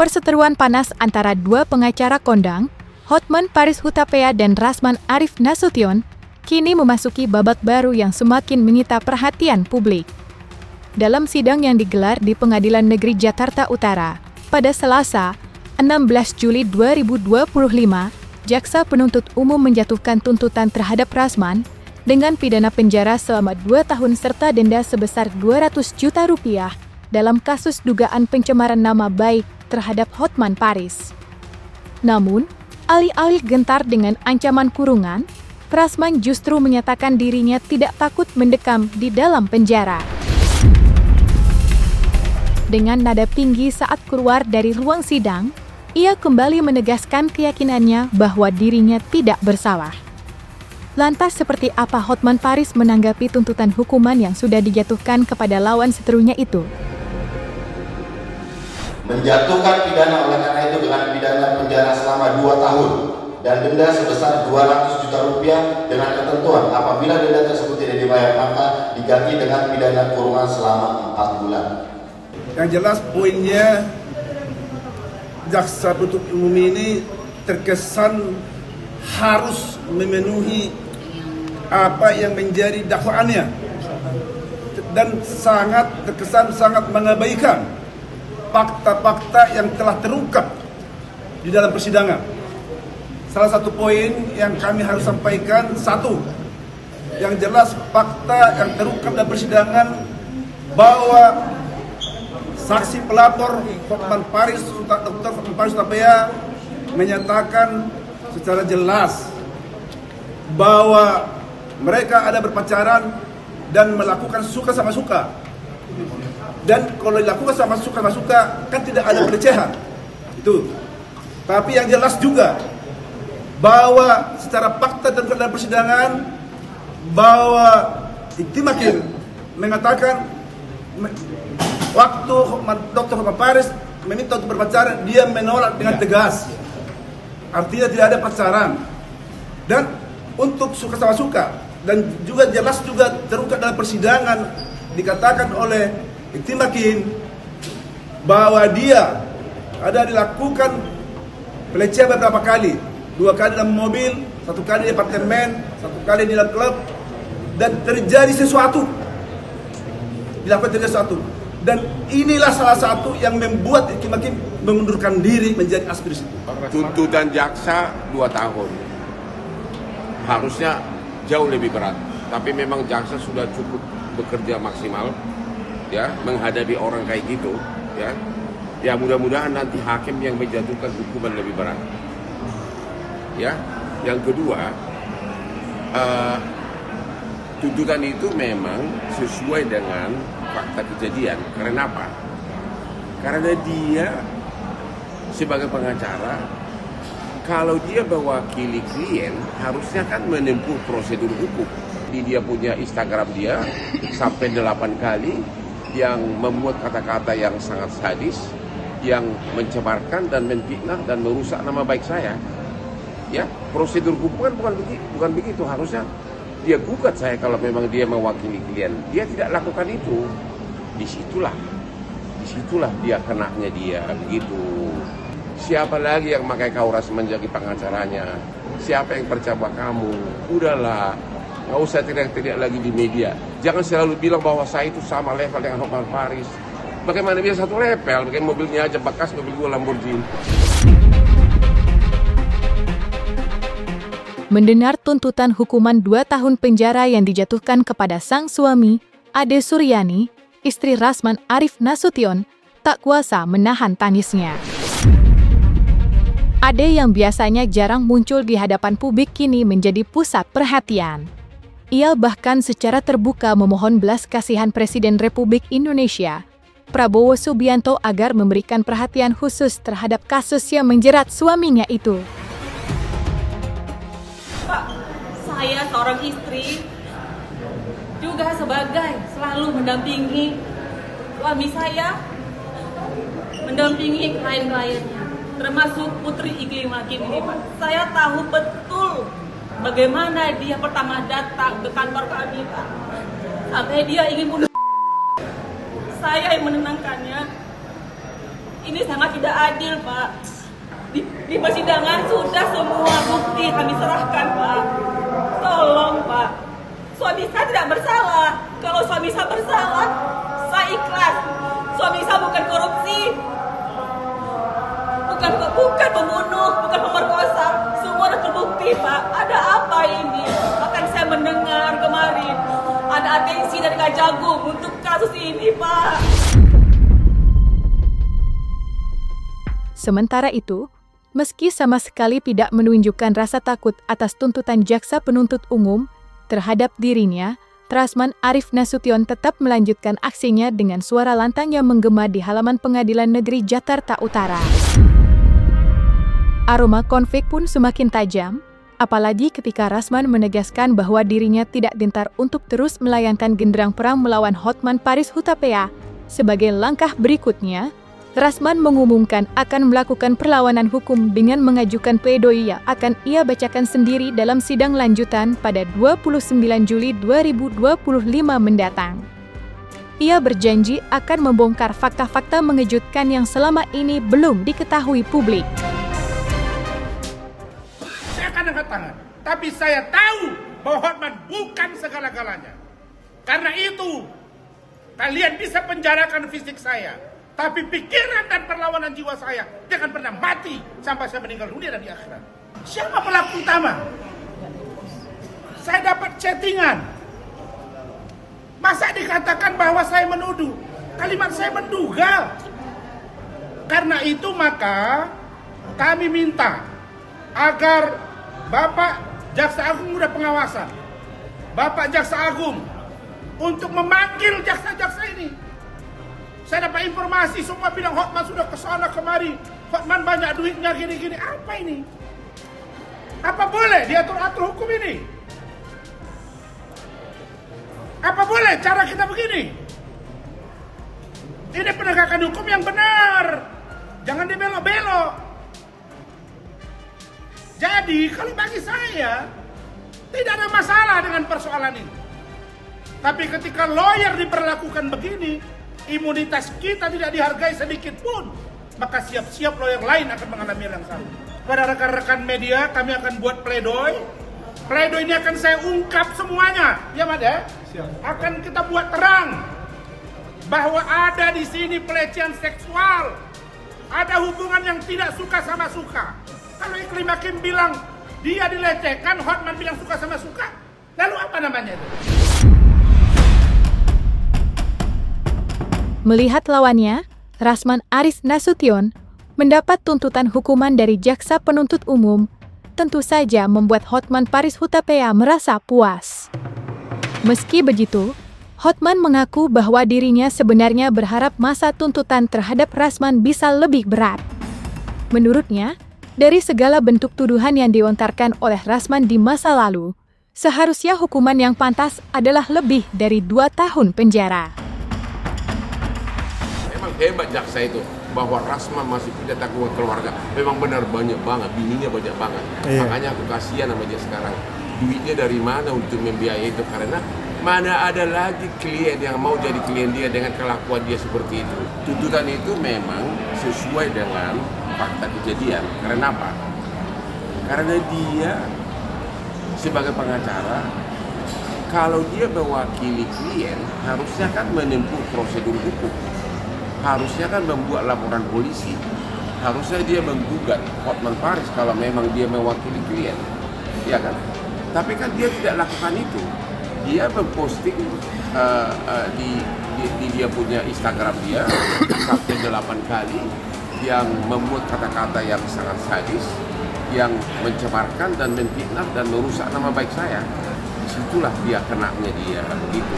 Perseteruan panas antara dua pengacara kondang, Hotman Paris Hutapea dan Rasman Arif Nasution, kini memasuki babak baru yang semakin menyita perhatian publik. Dalam sidang yang digelar di Pengadilan Negeri Jakarta Utara pada Selasa, 16 Juli 2025, Jaksa Penuntut Umum menjatuhkan tuntutan terhadap Rasman dengan pidana penjara selama 2 tahun serta denda sebesar Rp200 juta dalam kasus dugaan pencemaran nama baik terhadap Hotman Paris. Namun, alih-alih gentar dengan ancaman kurungan, Rasman justru menyatakan dirinya tidak takut mendekam di dalam penjara. Dengan nada tinggi saat keluar dari ruang sidang, ia kembali menegaskan keyakinannya bahwa dirinya tidak bersalah. Lantas seperti apa Hotman Paris menanggapi tuntutan hukuman yang sudah dijatuhkan kepada lawan seterunya itu? Menjatuhkan pidana oleh karena itu dengan pidana penjara selama 2 tahun dan denda sebesar Rp200 juta dengan ketentuan apabila denda tersebut tidak dibayar maka diganti dengan pidana kurungan selama 4 bulan. Yang jelas poinnya jaksa penuntut umum ini terkesan harus memenuhi apa yang menjadi dakwaannya dan terkesan sangat mengabaikan fakta-fakta yang telah terungkap di dalam persidangan. Salah satu poin yang kami harus sampaikan, satu, yang jelas fakta yang terungkap dalam persidangan bahwa saksi pelapor Hotman Paris, Dr. Hotman Paris Hutapea menyatakan secara jelas bahwa mereka ada berpacaran dan melakukan suka sama suka. Dan kalau dilakukan sama suka kan tidak ada pelecehan. Itu. Tapi yang jelas juga bahwa secara fakta dan dalam persidangan bahwa Iktimakin mengatakan waktu Dr. Hotman Paris meminta untuk berpacaran, dia menolak dengan tegas. Artinya tidak ada pacaran. Dan untuk suka sama suka dan juga jelas juga terungkap dalam persidangan dikatakan oleh Iktimakin bahwa dia ada dilakukan pelecehan beberapa kali, 2 kali dalam mobil, 1 kali di apartemen, 1 kali di dalam klub, dan terjadi sesuatu, dan inilah salah satu yang membuat Iktimakin mengundurkan diri menjadi aspirasi. Tuntutan jaksa 2 tahun harusnya jauh lebih berat, tapi memang jaksa sudah cukup bekerja maksimal ya menghadapi orang kayak gitu ya mudah-mudahan nanti hakim yang menjatuhkan hukuman lebih berat. Ya, yang kedua, tuntutan itu memang sesuai dengan fakta kejadian. Karena apa? Karena dia sebagai pengacara, kalau dia mewakili klien harusnya kan menempuh prosedur hukum. Dia punya Instagram dia sampai 8 kali yang memuat kata-kata yang sangat sadis, yang mencemarkan dan menfitnah dan merusak nama baik saya. Ya, prosedur hukum kan bukan begitu. Harusnya dia gugat saya kalau memang dia mewakili klien. Dia tidak lakukan itu. Disitulah dia kenaknya dia begitu. Siapa lagi yang pakai kauras menjadi pengacaranya? Siapa yang percaya kamu? Udahlah, nggak usah teriak-teriak lagi di media. Jangan selalu bilang bahwa saya itu sama level dengan Hotman Paris. Bagaimana dia satu level? Bagaimana mobilnya aja bekas mobil gua Lamborghini. Mendengar tuntutan hukuman 2 tahun penjara yang dijatuhkan kepada sang suami, Ade Suryani, istri Rasman Arif Nasution, tak kuasa menahan tangisnya. Ade yang biasanya jarang muncul di hadapan publik kini menjadi pusat perhatian. Ia bahkan secara terbuka memohon belas kasihan Presiden Republik Indonesia, Prabowo Subianto agar memberikan perhatian khusus terhadap kasus yang menjerat suaminya itu. Pak, saya seorang istri juga selalu mendampingi suami saya, mendampingi klien-kliennya, termasuk Putri Iklimakin ini, Pak. Saya tahu betul bagaimana dia pertama datang ke kantor kami, Pak. Sampai dia ingin bunuh. Saya yang menenangkannya. Ini sangat tidak adil, Pak. Di persidangan sudah semua bukti kami serahkan, Pak. Tolong, Pak. Suami saya tidak bersalah. Kalau suami saya bersalah, saya ikhlas. Suami saya bukan korupsi. Bukan pembunuh, bukan pemerkosa. Semua sudah terbukti, Pak. Ada apa ini? Bahkan saya mendengar kemarin ada atensi dari Kejagung untuk kasus ini, Pak. Sementara itu, meski sama sekali tidak menunjukkan rasa takut atas tuntutan jaksa penuntut umum terhadap dirinya, Rasman Arif Nasution tetap melanjutkan aksinya dengan suara lantang yang menggema di halaman Pengadilan Negeri Jakarta Utara. Aroma konflik pun semakin tajam, apalagi ketika Rasman menegaskan bahwa dirinya tidak gentar untuk terus melayangkan genderang perang melawan Hotman Paris Hutapea. Sebagai langkah berikutnya, Rasman mengumumkan akan melakukan perlawanan hukum dengan mengajukan pledoi yang akan ia bacakan sendiri dalam sidang lanjutan pada 29 Juli 2025 mendatang. Ia berjanji akan membongkar fakta-fakta mengejutkan yang selama ini belum diketahui publik. Saya akan angkat tangan, tapi saya tahu bahwa Hotman bukan segala-galanya. Karena itu, kalian bisa penjarakan fisik saya, tapi pikiran dan perlawanan jiwa saya jangan pernah mati sampai saya meninggal dunia dan di akhirat. Siapa pelaku utama? Saya dapat chattingan. Masa dikatakan bahwa saya menuduh? Kalimat saya menduga. Karena itu maka kami minta agar Bapak Jaksa Agung Muda Pengawasan, Bapak Jaksa Agung untuk memanggil jaksa-jaksa ini. Saya dapat informasi semua bilang Hotman sudah kesana kemari. Hotman banyak duitnya gini-gini. Apa ini? Apa boleh diatur-atur hukum ini? Apa boleh cara kita begini? Ini penegakan hukum yang benar. Jangan dibelok-belok. Jadi kalau bagi saya tidak ada masalah dengan persoalan ini. Tapi ketika lawyer diperlakukan begini, imunitas kita tidak dihargai sedikit pun, maka siap-siap lawyer lain akan mengalami yang sama. Pada rekan-rekan media, kami akan buat pledoi. Pledoi ini akan saya ungkap semuanya, ya Mas ya? Akan kita buat terang bahwa ada di sini pelecehan seksual, ada hubungan yang tidak suka sama suka. Kalau Iklim Hakim bilang dia dilecehkan, Hotman bilang suka sama suka, lalu apa namanya itu? Melihat lawannya, Rasman Arif Nasution mendapat tuntutan hukuman dari jaksa penuntut umum, tentu saja membuat Hotman Paris Hutapea merasa puas. Meski begitu, Hotman mengaku bahwa dirinya sebenarnya berharap masa tuntutan terhadap Rasman bisa lebih berat. Menurutnya, dari segala bentuk tuduhan yang dilontarkan oleh Rasman di masa lalu, seharusnya hukuman yang pantas adalah lebih dari 2 tahun penjara. Hebat jaksa itu bahwa Rasman masih punya tanggungan keluarga. Memang benar banyak banget, bininya banyak banget. Makanya aku kasihan sama dia sekarang. Duitnya dari mana untuk membiayai itu? Karena mana ada lagi klien yang mau jadi klien dia dengan kelakuan dia seperti itu. Tuntutan itu memang sesuai dengan fakta kejadian. Karena apa? Karena dia sebagai pengacara, kalau dia mewakili klien, harusnya kan menempuh prosedur hukum. Harusnya kan membuat laporan polisi. Harusnya dia menggugat Hotman Paris kalau memang dia mewakili klien. Ya kan? Tapi kan dia tidak lakukan itu. Dia memposting di dia punya Instagram dia sampai 8 kali yang memuat kata-kata yang sangat sadis, yang mencemarkan dan memfitnah dan merusak nama baik saya. Disitulah dia kenanya dia begitu.